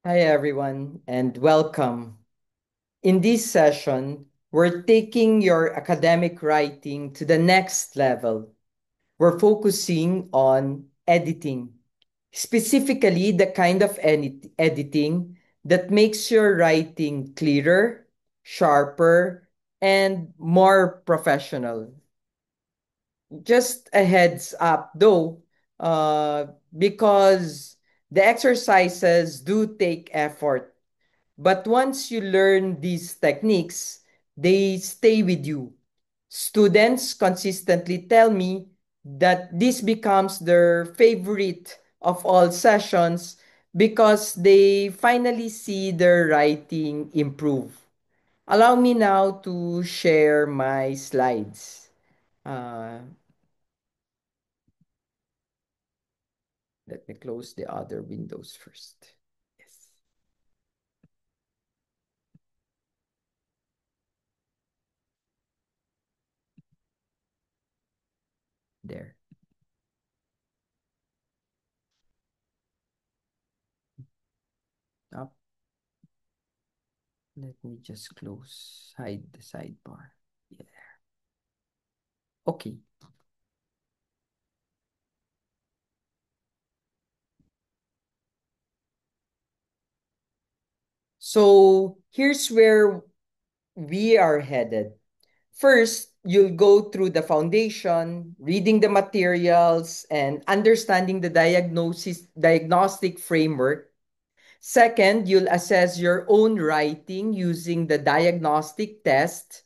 Hi, everyone, and welcome. In this session, we're taking your academic writing to the next level. We're focusing on editing, specifically the kind of editing that makes your writing clearer, sharper, and more professional. Just a heads up, though, because the exercises do take effort. But once you learn these techniques, they stay with you. Students consistently tell me that this becomes their favorite of all sessions because they finally see their writing improve. Allow me now to share my slides. Uh, Let me close the other windows first. Yes, there. Up. Let me just hide the sidebar. Yeah. Okay. So here's where we are headed. First, you'll go through the foundation, reading the materials, and understanding the diagnostic framework. Second, you'll assess your own writing using the diagnostic test.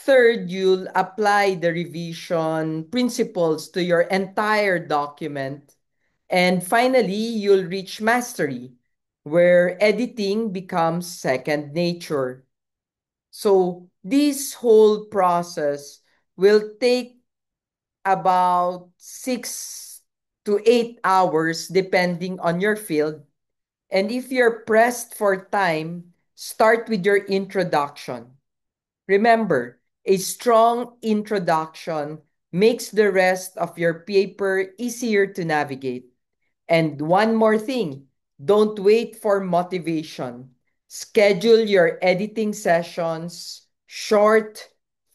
Third, you'll apply the revision principles to your entire document. And finally, you'll reach mastery, where editing becomes second nature. So, this whole process will take about 6 to 8 hours, depending on your field. And if you're pressed for time, start with your introduction. Remember, a strong introduction makes the rest of your paper easier to navigate. And one more thing, don't wait for motivation. Schedule your editing sessions. Short,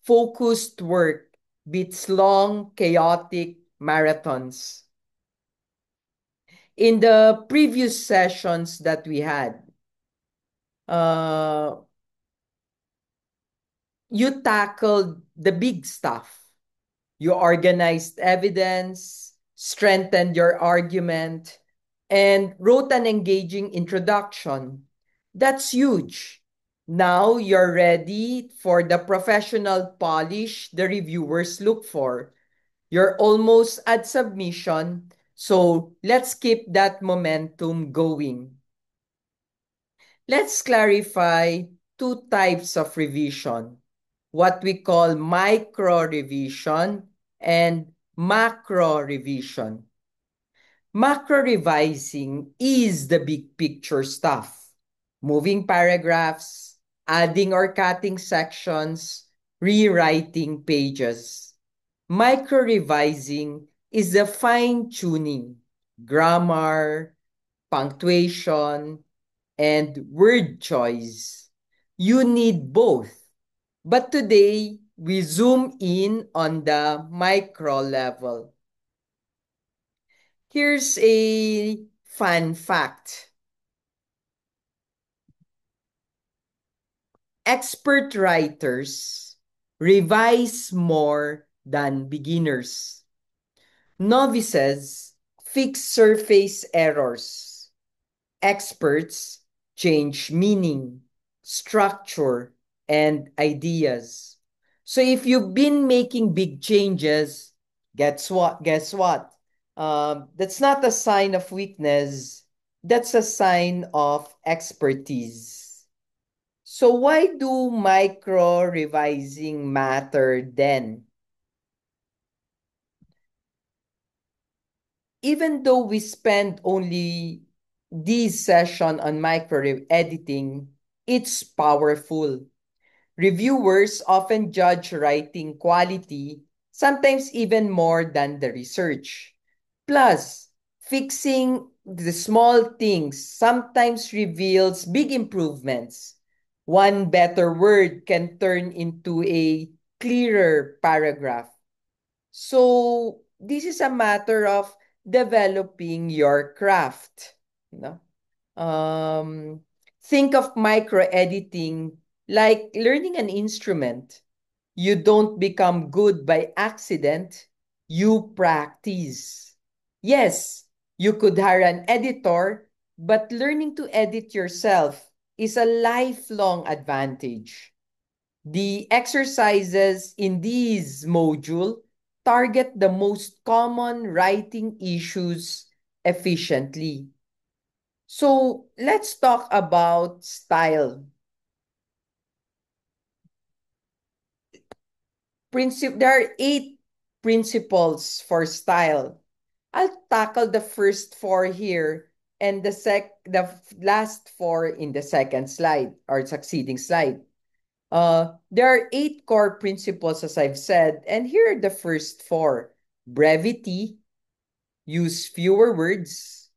focused work beats long, chaotic marathons. In the previous sessions that we had, uh, you tackled the big stuff. You organized evidence, strengthened your argument, and wrote an engaging introduction. That's huge. Now you're ready for the professional polish the reviewers look for. You're almost at submission, so let's keep that momentum going. Let's clarify two types of revision, what we call micro revision and macro revision. Macro revising is the big picture stuff, moving paragraphs, adding or cutting sections, rewriting pages. Micro revising is the fine tuning, grammar, punctuation, and word choice. You need both. But today, we zoom in on the micro level. Here's a fun fact. Expert writers revise more than beginners. Novices fix surface errors. Experts change meaning, structure, and ideas. So if you've been making big changes, guess what? Guess what? That's not a sign of weakness. That's a sign of expertise. So why do micro revising matter then? Even though we spend only this session on editing, it's powerful. Reviewers often judge writing quality, sometimes even more than the research. Plus, Fixing the small things sometimes reveals big improvements. One better word can turn into a clearer paragraph. So this is a matter of developing your craft. You know? Think of micro editing like learning an instrument. You don't become good by accident, you practice. Yes, you could hire an editor, but learning to edit yourself is a lifelong advantage. The exercises in these module target the most common writing issues efficiently. So let's talk about style. There are 8 principles for style. I'll tackle the first four here and last four in the second slide or succeeding slide. There are 8 core principles, as I've said, and here are the first four. Brevity, use fewer words.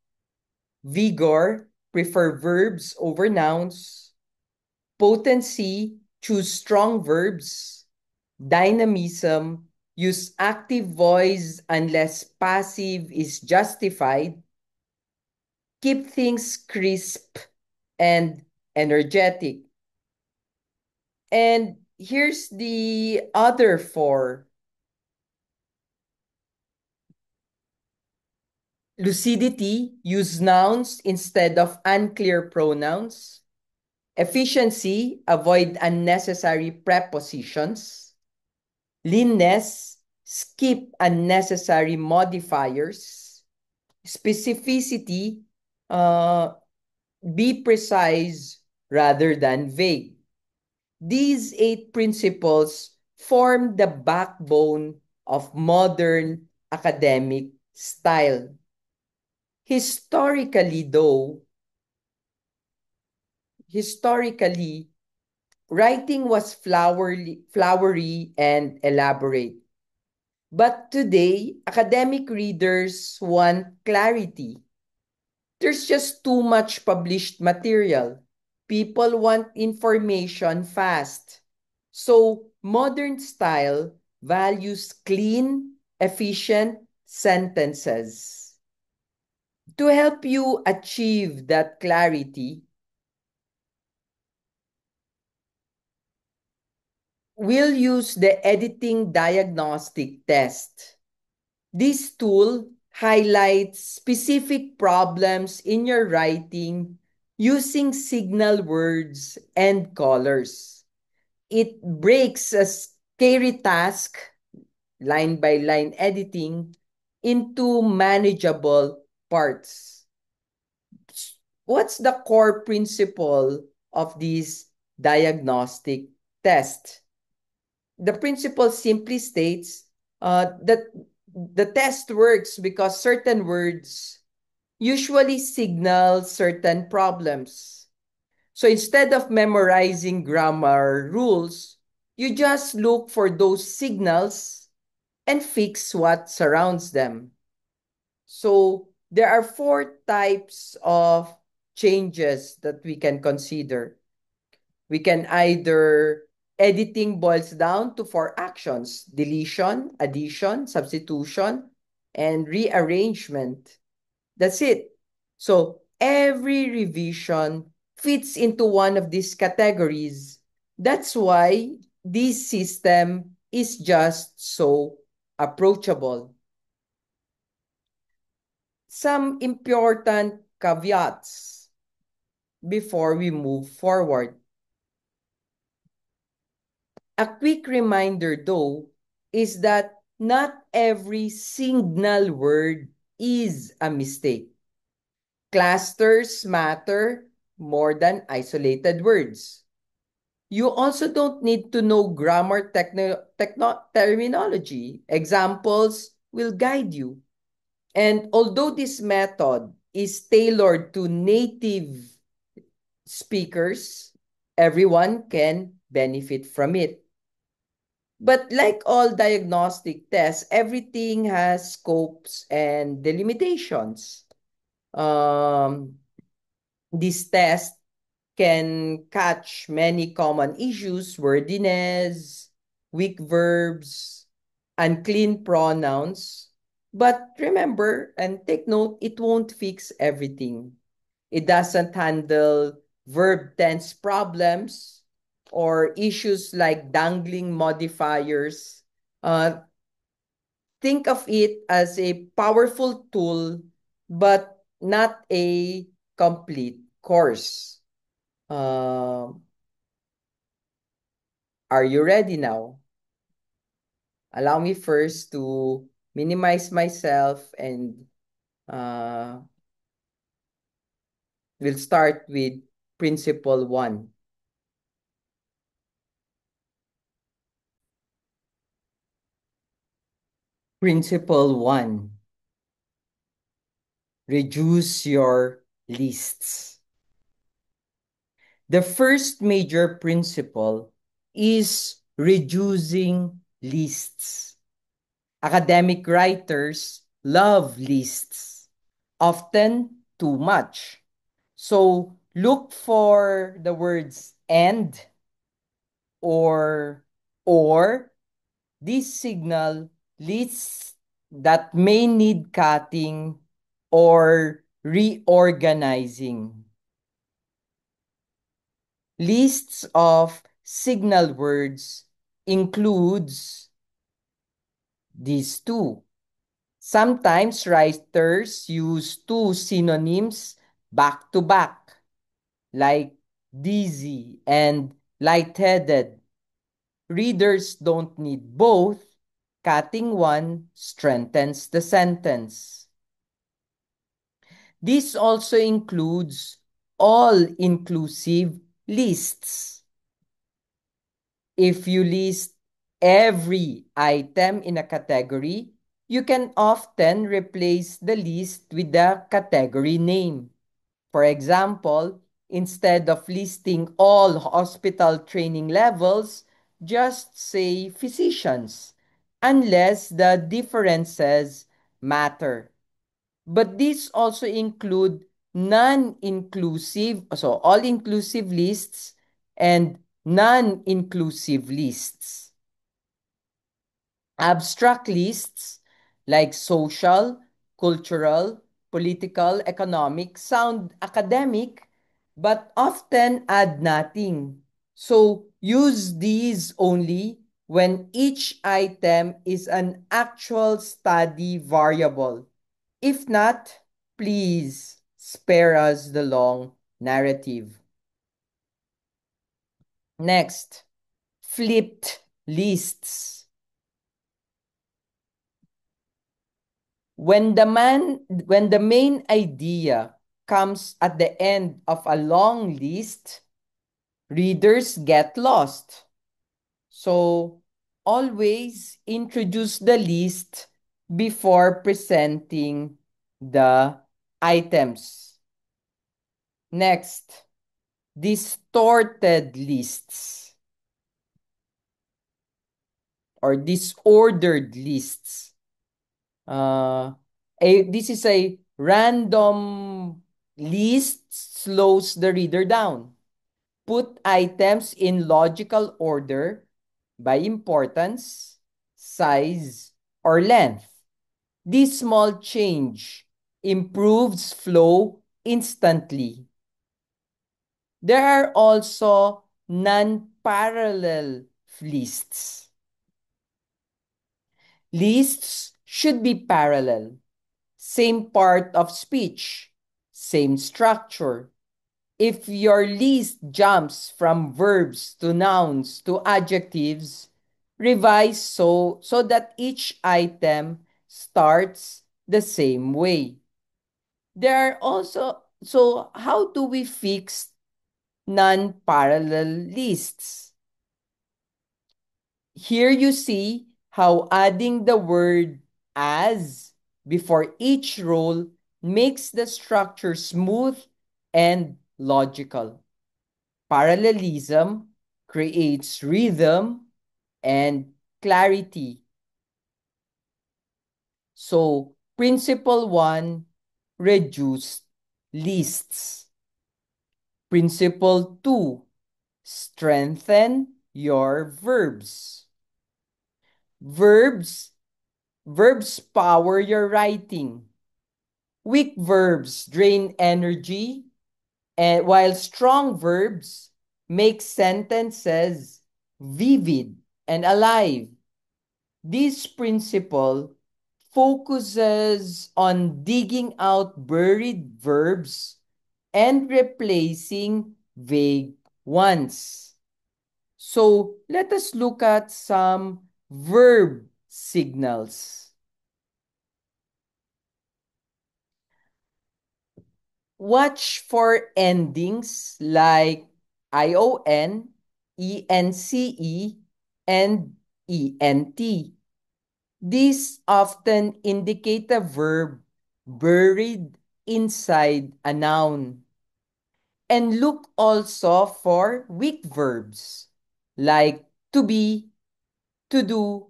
Vigor, prefer verbs over nouns. Potency, choose strong verbs. Dynamism, use active voice unless passive is justified. Keep things crisp and energetic. And here's the other four. Lucidity, use nouns instead of unclear pronouns. Efficiency, avoid unnecessary prepositions. Leanness, skip unnecessary modifiers. Specificity, uh, be precise rather than vague. These 8 principles form the backbone of modern academic style. Historically, though, historically, writing was flowery and elaborate. But today, academic readers want clarity. There's just too much published material. People want information fast. So, modern style values clean, efficient sentences. To help you achieve that clarity, we'll use the editing diagnostic test. This tool highlights specific problems in your writing using signal words and colors. It breaks a scary task, line by line editing, into manageable parts. What's the core principle of this diagnostic test? The principle simply states that the test works because certain words usually signal certain problems. So instead of memorizing grammar rules, you just look for those signals and fix what surrounds them. So there are 4 types of changes that we can consider. We can either editing boils down to 4 actions: deletion, addition, substitution, and rearrangement. That's it. So every revision fits into one of these categories. That's why this system is just so approachable. Some important caveats before we move forward. A quick reminder, though, is that not every signal word is a mistake. Clusters matter more than isolated words. You also don't need to know grammar terminology. Examples will guide you. And although this method is tailored to native speakers, everyone can benefit from it. But like all diagnostic tests, everything has scopes and delimitations. Um, this test can catch many common issues: wordiness, weak verbs, unclean pronouns. But remember and take note, it won't fix everything. It doesn't handle verb tense problems or issues like dangling modifiers. Uh, think of it as a powerful tool, but not a complete course. Um, are you ready now? Allow me first to minimize myself and uh, we'll start with principle one. Principle one, reduce your lists. The first major principle is reducing lists. Academic writers love lists, often too much. So look for the words and or. This signal lists that may need cutting or reorganizing. Lists of signal words includes these two. Sometimes writers use two synonyms back to back, like dizzy and lightheaded. Readers don't need both. Cutting one strengthens the sentence. This also includes all-inclusive lists. If you list every item in a category, you can often replace the list with the category name. For example, instead of listing all hospital training levels, just say physicians, unless the differences matter. But these also include non-inclusive, so all-inclusive lists and non-inclusive lists. Abstract lists like social, cultural, political, economic sound academic but often add nothing. So use these only when each item is an actual study variable. If not, please spare us the long narrative. Next, flipped lists. When the main idea comes at the end of a long list, readers get lost. So always introduce the list before presenting the items. Next, distorted lists or disordered lists. Uh, this is a random list slows the reader down. Put items in logical order by importance, size, or length. This small change improves flow instantly. There are also non-parallel lists. Lists should be parallel. Same part of speech, same structure. If your list jumps from verbs to nouns to adjectives, revise so that each item starts the same way. There are also, so how do we fix non-parallel lists? Here you see how adding the word as before each role makes the structure smooth and logical. Parallelism creates rhythm and clarity. So, principle one, reduce lists. Principle two, strengthen your verbs. Verbs, verbs power your writing. Weak verbs drain energy, and while strong verbs make sentences vivid and alive. This principle focuses on digging out buried verbs and replacing vague ones. So let us look at some verb signals. Watch for endings like ION, ENCE, and ENT. These often indicate a verb buried inside a noun. And look also for weak verbs like to be, to do,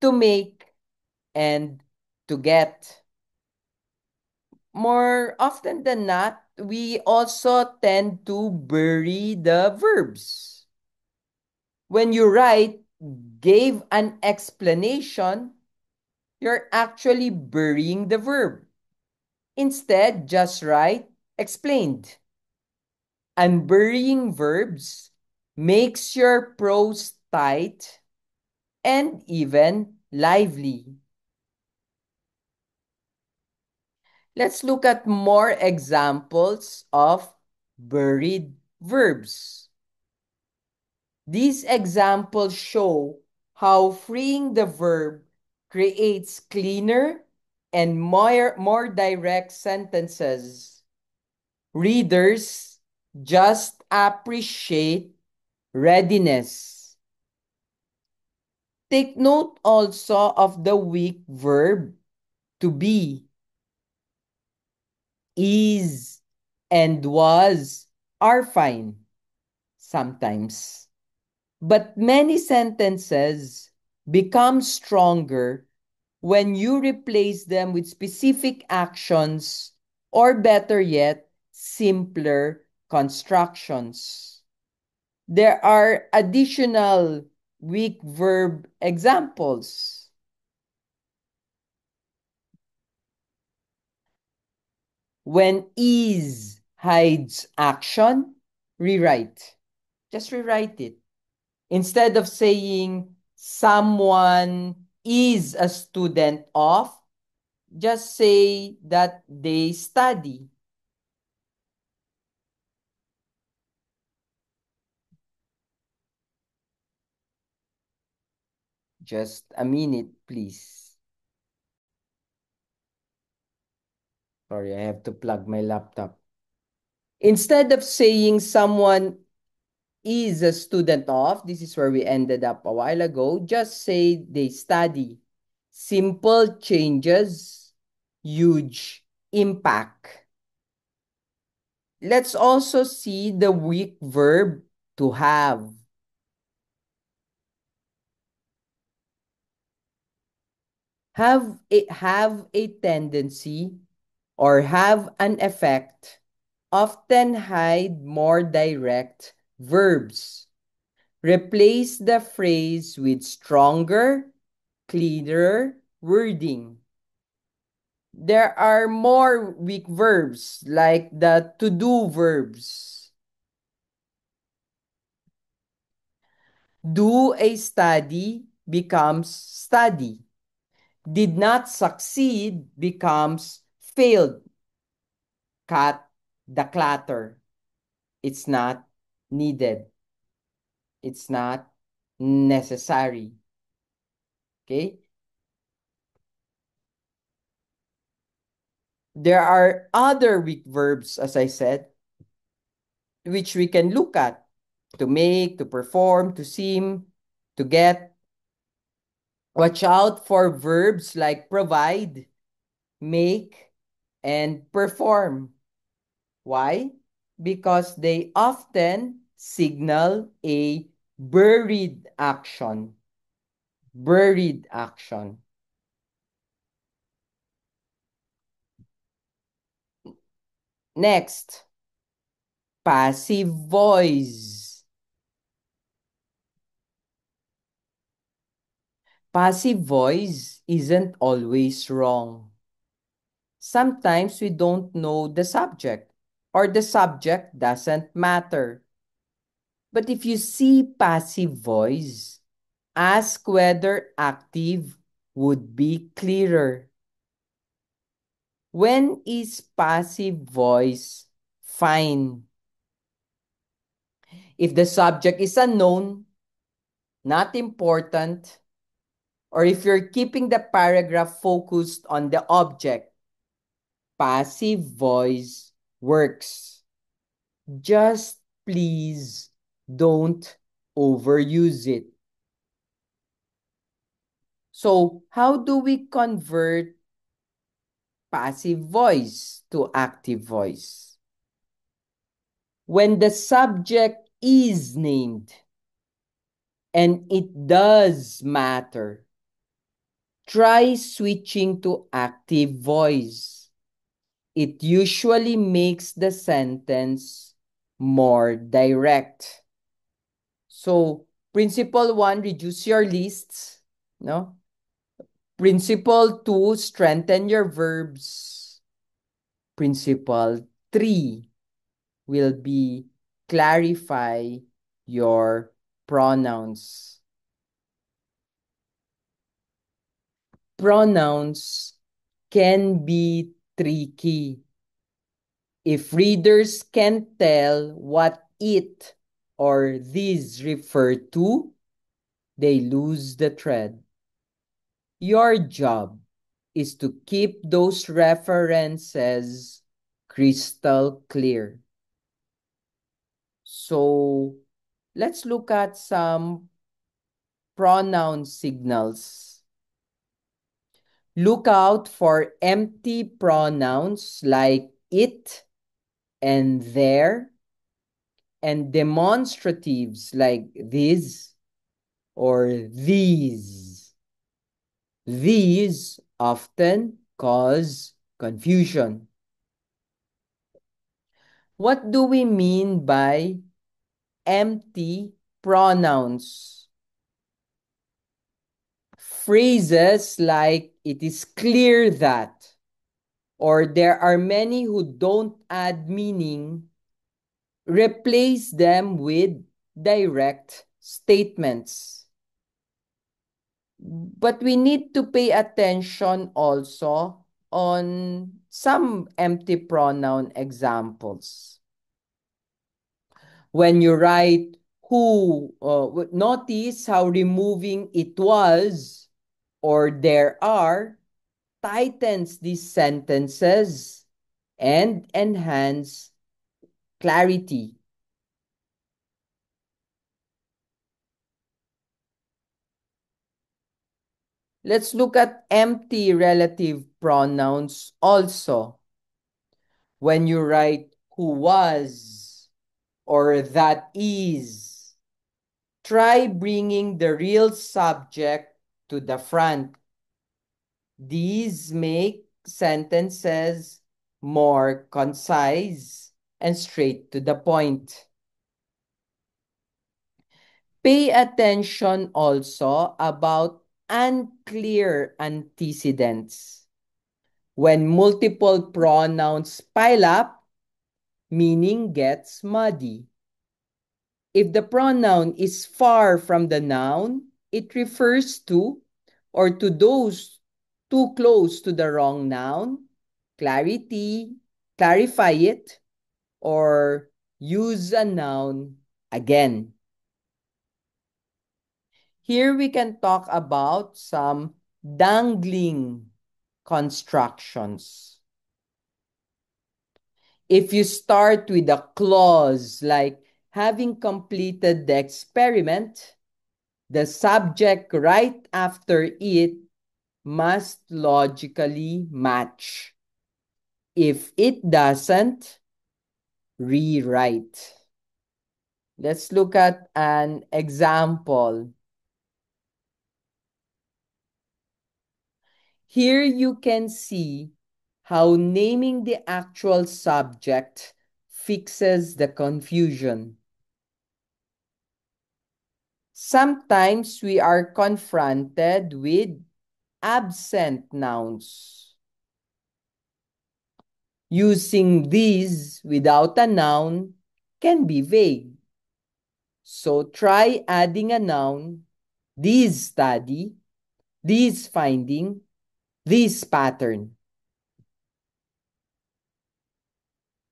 to make, and to get. More often than not, we also tend to bury the verbs. When you write, gave an explanation, you're actually burying the verb. Instead, just write explained. Unburying verbs makes your prose tight and even lively. Let's look at more examples of buried verbs. These examples show how freeing the verb creates cleaner and more direct sentences. Readers just appreciate readiness. Take note also of the weak verb to be. Is and was are fine sometimes. But many sentences become stronger when you replace them with specific actions or better yet, simpler constructions. There are additional weak verb examples. When is hides action, rewrite. Just rewrite it. Instead of saying someone is a student of, just say that they study. Just a minute, please. Sorry, I have to plug my laptop. Instead of saying someone is a student of, this is where we ended up a while ago, just say they study. Simple changes, huge impact. Let's also see the weak verb to have. Have a tendency or have an effect often hide more direct verbs. Replace the phrase with stronger, clearer wording. There are more weak verbs like the to do verbs. Do a study becomes study. Did not succeed becomes failed. Cut the clutter. It's not needed. It's not necessary. Okay? There are other weak verbs, as I said, which we can look at to make, to perform, to seem, to get. Watch out for verbs like provide, make, and perform. Why? Because they often signal a buried action. buried action. Next, passive voice. Passive voice isn't always wrong. Sometimes we don't know the subject or the subject doesn't matter. But if you see passive voice, ask whether active would be clearer. When is passive voice fine? If the subject is unknown, not important, or if you're keeping the paragraph focused on the object, passive voice works. Just please don't overuse it. So, how do we convert passive voice to active voice? When the subject is named, and it does matter, try switching to active voice. It usually makes the sentence more direct. So, principle one, reduce your lists. No? Principle two, strengthen your verbs. Principle three will be clarify your pronouns. Pronouns can be tricky. If readers can't tell what it or these refer to, they lose the thread. Your job is to keep those references crystal clear. So let's look at some pronoun signals. Look out for empty pronouns like it and there, and demonstratives like this or these. These often cause confusion. What do we mean by empty pronouns? Phrases like it is clear that, or there are many who don't add meaning, replace them with direct statements. But we need to pay attention also on some empty pronoun examples. When you write who, notice how removing it was or there are tightens these sentences and enhance clarity. Let's look at empty relative pronouns also. When you write who was or that is, try bringing the real subject to the front. These make sentences more concise and straight to the point. Pay attention also about unclear antecedents. When multiple pronouns pile up, meaning gets muddy. If the pronoun is far from the noun, it refers to or to those too close to the wrong noun, clarify it, or use a noun again. Here we can talk about some dangling constructions. If you start with a clause like having completed the experiment, the subject right after it must logically match. If it doesn't, rewrite. Let's look at an example. Here you can see how naming the actual subject fixes the confusion. Sometimes we are confronted with absent nouns. Using these without a noun can be vague. So try adding a noun, this study, this finding, this pattern.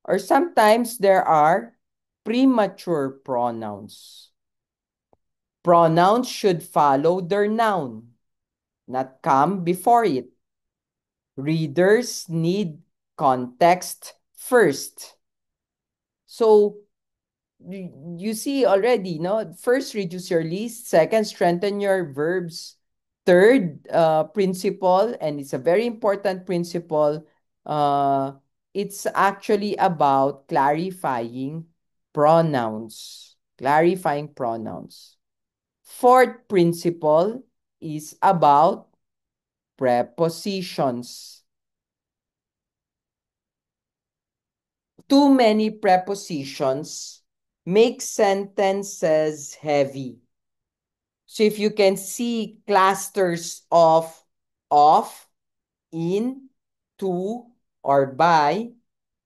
Or sometimes there are premature pronouns. Pronouns should follow their noun, not come before it. Readers need context first. So you see already, no? First, reduce your list. Second, strengthen your verbs. Third, principle, and it's a very important principle. Uh, it's actually about clarifying pronouns. Clarifying pronouns. Fourth principle is about prepositions. Too many prepositions make sentences heavy. So if you can see clusters of, in, to, or by,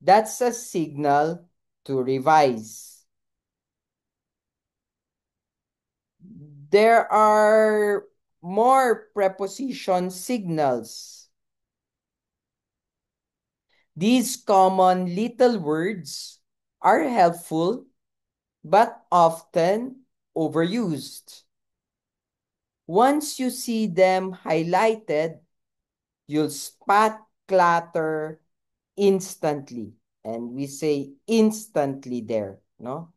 that's a signal to revise. There are more preposition signals. These common little words are helpful but often overused. Once you see them highlighted, you'll spot clutter instantly. And we say instantly there, no?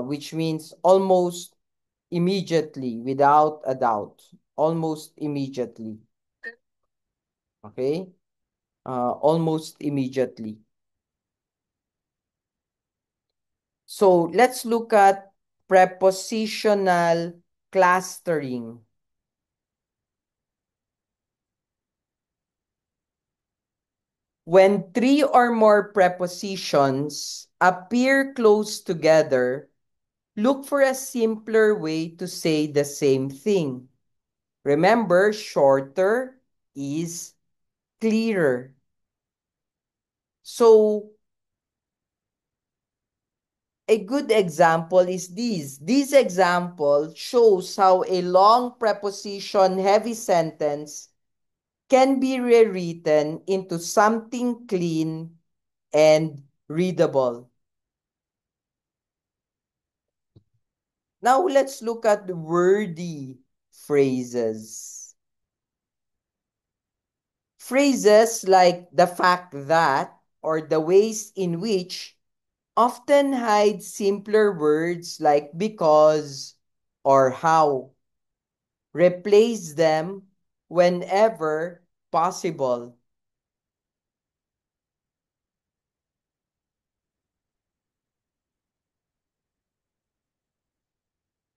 Which means almost immediately, without a doubt. Almost immediately. Okay? Almost immediately. So let's look at prepositional clustering. When three or more prepositions appear close together, look for a simpler way to say the same thing. Remember, shorter is clearer. So, a good example is this. This example shows how a long preposition heavy sentence can be rewritten into something clean and readable. Now let's look at the wordy phrases. Phrases like the fact that or the ways in which often hide simpler words like because or how. Replace them whenever possible.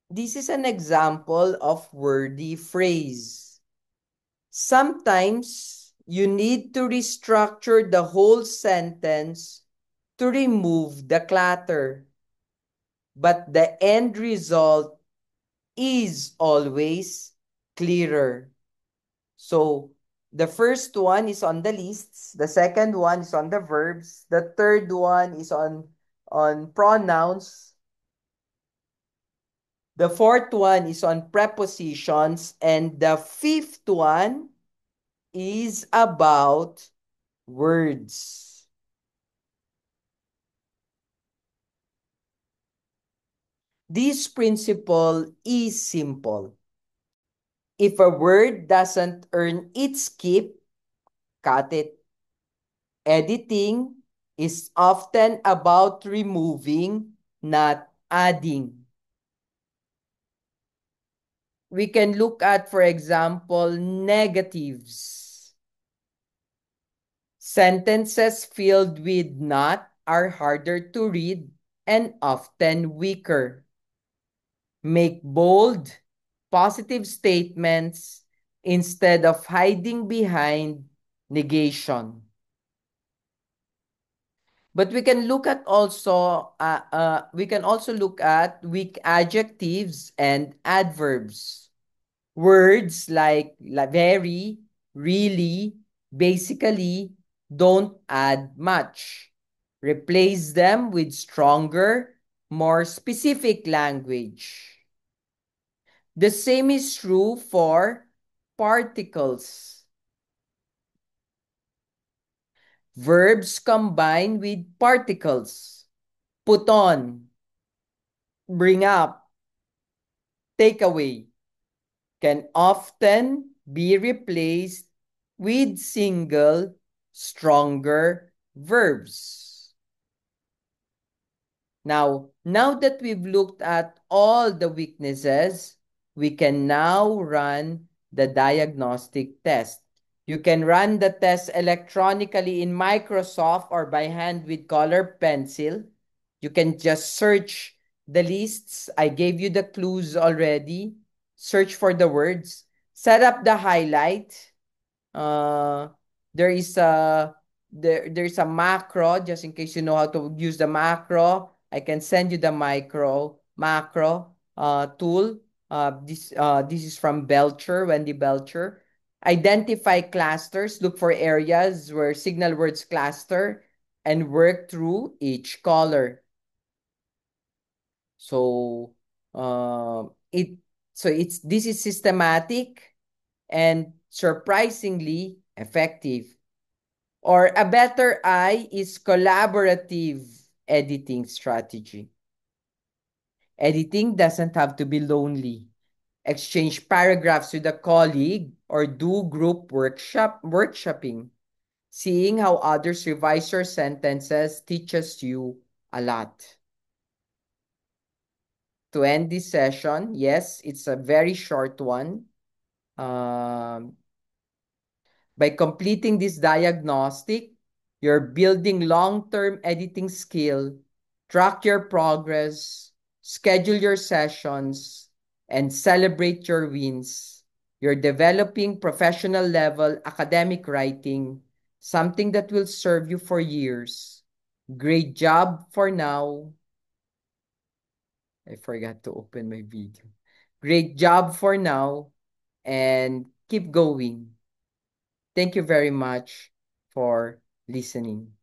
This is an example of wordy phrase. Sometimes you need to restructure the whole sentence to remove the clutter. But the end result is always clearer. So the first one is on the lists, the second one is on the verbs, the third one is on pronouns, the fourth one is on prepositions, and the fifth one is about words. This principle is simple. If a word doesn't earn its keep, cut it. Editing is often about removing, not adding. We can look at, for example, negatives. Sentences filled with not are harder to read and often weaker. Make bold, positive statements instead of hiding behind negation. But we can also look at weak adjectives and adverbs. Words like very, really, basically don't add much. Replace them with stronger, more specific language. The same is true for particles. Verbs combine with particles. Put on, bring up, take away can often be replaced with single, stronger verbs. Now that we've looked at all the weaknesses, we can now run the diagnostic test. You can run the test electronically in Microsoft or by hand with color pencil. You can just search the lists. I gave you the clues already. Search for the words. Set up the highlight. Uh, there is a there's a macro just in case you know how to use the macro. I can send you the macro tool. This is from Belcher, Wendy Belcher. Identify clusters. Look for areas where signal words cluster and work through each color. So it so it's this is systematic and surprisingly effective. Or a better I is collaborative editing strategy. Editing doesn't have to be lonely. Exchange paragraphs with a colleague or do group workshopping. Seeing how others revise your sentences teaches you a lot. To end this session, yes, it's a very short one. Um, By completing this diagnostic, you're building long-term editing skill, track your progress, schedule your sessions, and celebrate your wins. You're developing professional level academic writing, something that will serve you for years. Great job for now. I forgot to open my video. Great job for now and keep going. Thank you very much for listening.